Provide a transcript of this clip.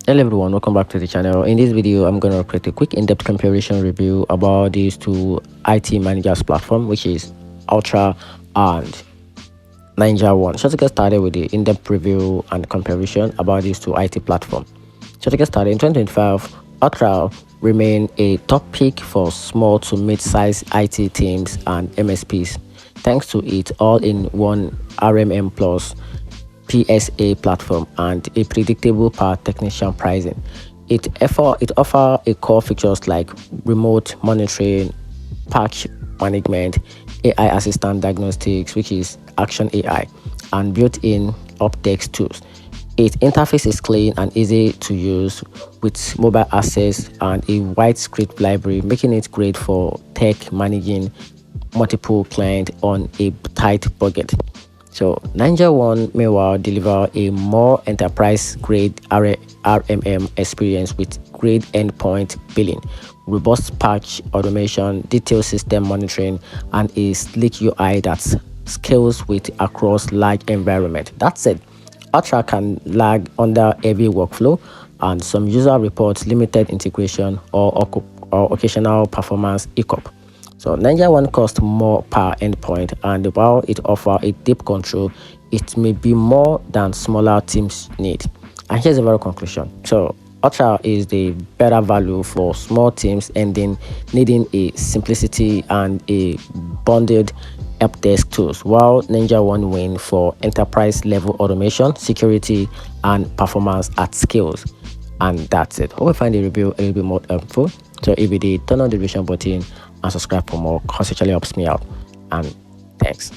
Hello everyone, welcome back to the channel. In this video, I'm going to create a quick in-depth comparison review about these two IT managers platform, which is Atera and NinjaOne. So to get started with the in-depth review and comparison about these two IT platforms. So to get started, in 2025, Atera remained a top pick for small to mid-sized IT teams and MSPs, thanks to its all-in-one RMM plus PSA platform and a predictable per technician pricing. It offers a core features like remote monitoring, patch management, AI assistant diagnostics, which is Action AI, and built-in updates tools. Its interface is clean and easy to use with mobile access and a wide script library, making it great for tech managing multiple clients on a tight budget. So NinjaOne meanwhile deliver a more enterprise-grade RMM experience with great endpoint billing, robust patch automation, detailed system monitoring, and a sleek UI that scales with across large environment. That said, Atera can lag under heavy workflow and some user reports limited integration or occasional performance hiccup. So NinjaOne costs more per endpoint, and while it offers a deep control, it may be more than smaller teams need. And here's a very conclusion. So Atera is the better value for small teams needing a simplicity and a bundled help desk tools, while NinjaOne win for enterprise level automation, security, and performance at scales. And that's it. Hope you find the review a little bit more helpful. So if you did, turn on the notification button and subscribe for more, because it really helps me out. And thanks.